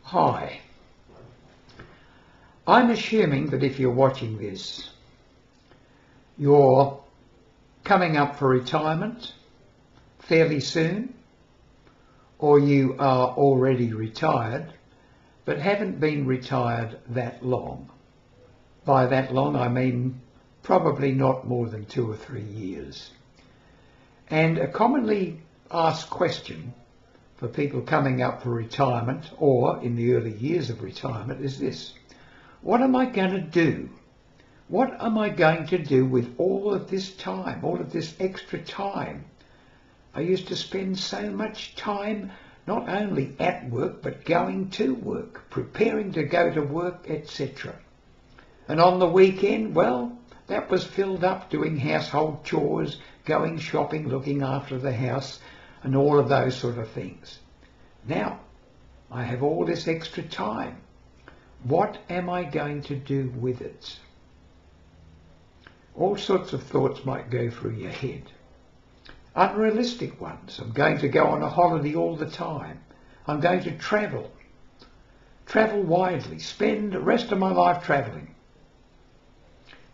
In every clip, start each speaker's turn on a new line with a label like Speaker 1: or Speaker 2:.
Speaker 1: Hi. I'm assuming that if you're watching this, you're coming up for retirement fairly soon, or you are already retired but haven't been retired that long. By that long I mean probably not more than 2 or 3 years. And a commonly asked question for people coming up for retirement or in the early years of retirement is this: what am I going to do? What am I going to do with all of this time, all of this extra time? I used to spend so much time not only at work but going to work, preparing to go to work, etc. And on the weekend, well, that was filled up doing household chores, going shopping, looking after the house, and all of those sort of things. Now, I have all this extra time. What am I going to do with it? All sorts of thoughts might go through your head. Unrealistic ones. I'm going to go on a holiday all the time. I'm going to travel widely, spend the rest of my life travelling.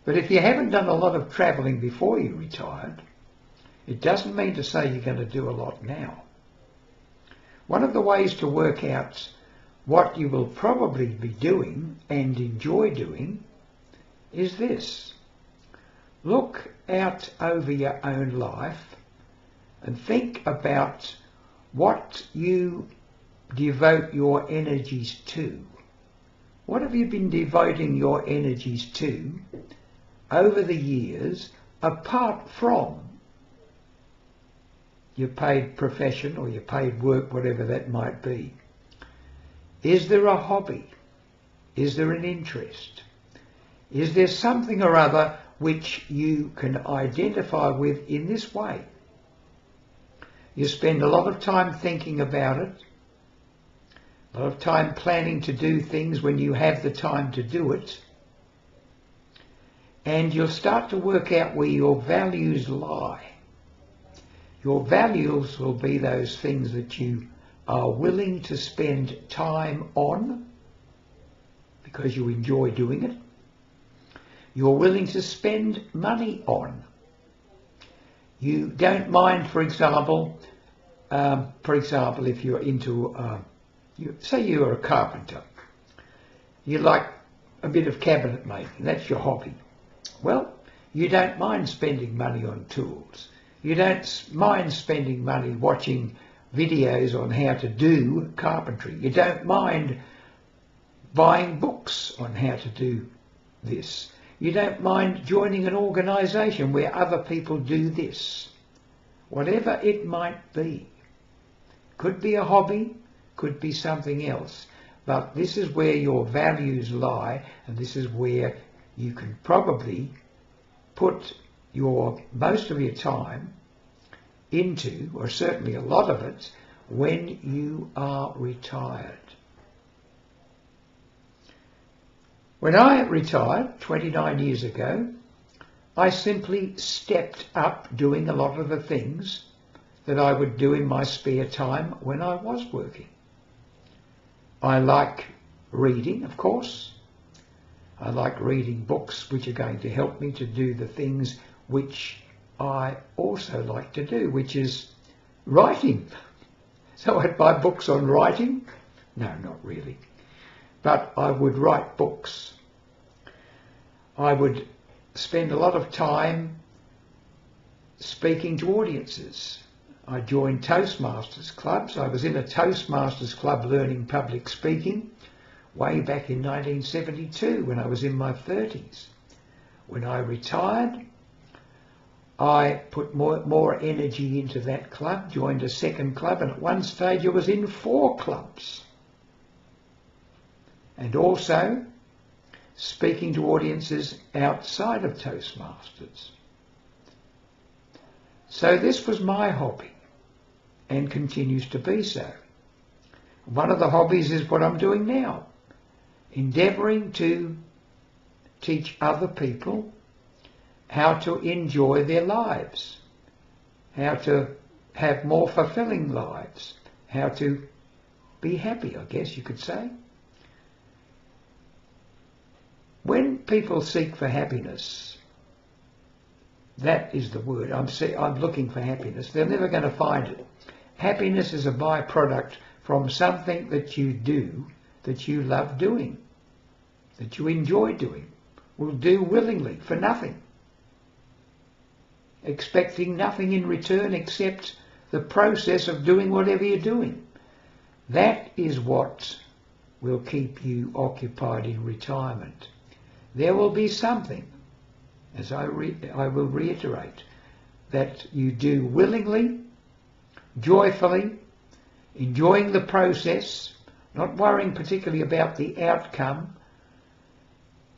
Speaker 1: But if you haven't done a lot of travelling before you retired, it doesn't mean to say you're going to do a lot now. One of the ways to work out what you will probably be doing and enjoy doing is this. Look out over your own life and think about what you devote your energies to. What have you been devoting your energies to over the years apart from your paid profession or your paid work, whatever that might be? Is there a hobby? Is there an interest? Is there something or other which you can identify with in this way? You spend a lot of time thinking about it, a lot of time planning to do things when you have the time to do it, and you'll start to work out where your values lie. Your values will be those things that you are willing to spend time on because you enjoy doing it. You're willing to spend money on. You don't mind, for example, if you're into, say you're a carpenter, you like a bit of cabinet making, that's your hobby. Well, you don't mind spending money on tools. You don't mind spending money watching videos on how to do carpentry. You don't mind buying books on how to do this. You don't mind joining an organisation where other people do this. Whatever it might be. Could be a hobby, could be something else. But this is where your values lie, and this is where you can probably put most of your time into, or certainly a lot of it, when you are retired. When I retired 29 years ago, I simply stepped up doing a lot of the things that I would do in my spare time when I was working. I like reading, of course. I like reading books which are going to help me to do the things which I also like to do, which is writing. So I'd buy books on writing. No, not really. But I would write books. I would spend a lot of time speaking to audiences. I joined Toastmasters clubs. I was in a Toastmasters club learning public speaking way back in 1972 when I was in my 30s. When I retired, I put more energy into that club, joined a second club, and at one stage I was in 4 clubs. And also speaking to audiences outside of Toastmasters. So this was my hobby and continues to be so. One of the hobbies is what I'm doing now, endeavouring to teach other people how to enjoy their lives, how to have more fulfilling lives, how to be happy, I guess you could say. When people seek for happiness, that is the word. I'm looking for happiness. They're never going to find it. Happiness is a byproduct from something that you do, that you love doing, that you enjoy doing, will do willingly for nothing, expecting nothing in return except the process of doing whatever you're doing. That is what will keep you occupied in retirement. There will be something, as I will reiterate, that you do willingly, joyfully, enjoying the process, not worrying particularly about the outcome.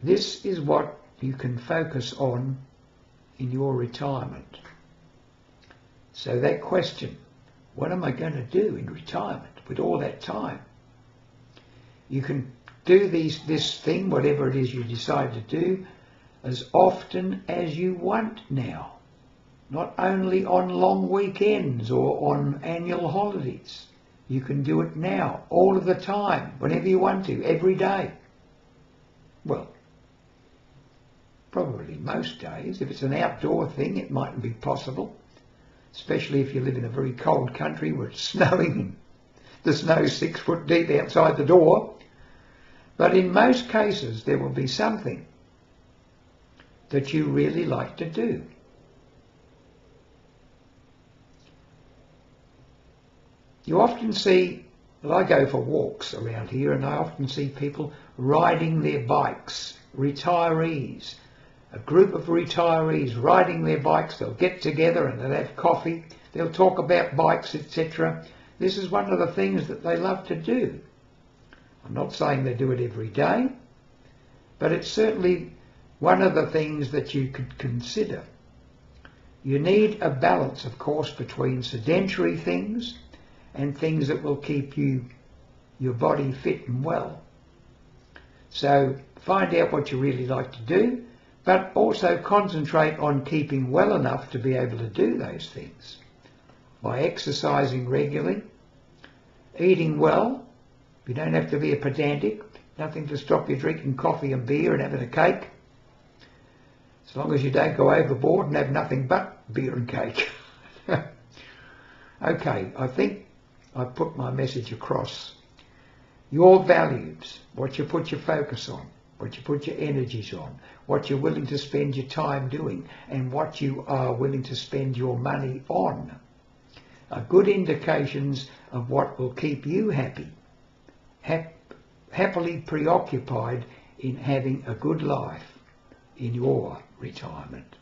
Speaker 1: This is what you can focus on in your retirement. So that question, what am I going to do in retirement with all that time? You can do this thing, whatever it is you decide to do, as often as you want now. Not only on long weekends or on annual holidays. You can do it now, all of the time, whenever you want to, every day. Well, probably most days. If it's an outdoor thing, it mightn't be possible, especially if you live in a very cold country where it's snowing and the snow's 6 foot deep outside the door. But in most cases, there will be something that you really like to do. You often see, well, I go for walks around here, and I often see people riding their bikes, retirees, a group of retirees riding their bikes. They'll get together and they'll have coffee, they'll talk about bikes, etc. This is one of the things that they love to do. I'm not saying they do it every day, but it's certainly one of the things that you could consider. You need a balance, of course, between sedentary things and things that will keep your body fit and well. So find out what you really like to do, but also concentrate on keeping well enough to be able to do those things. By exercising regularly, eating well. You don't have to be a pedantic, nothing to stop you drinking coffee and beer and having a cake. As long as you don't go overboard and have nothing but beer and cake. Okay, I think I've put my message across. Your values, what you put your focus on, what you put your energies on, what you're willing to spend your time doing, and what you are willing to spend your money on, are good indications of what will keep you happy, happily preoccupied in having a good life in your retirement.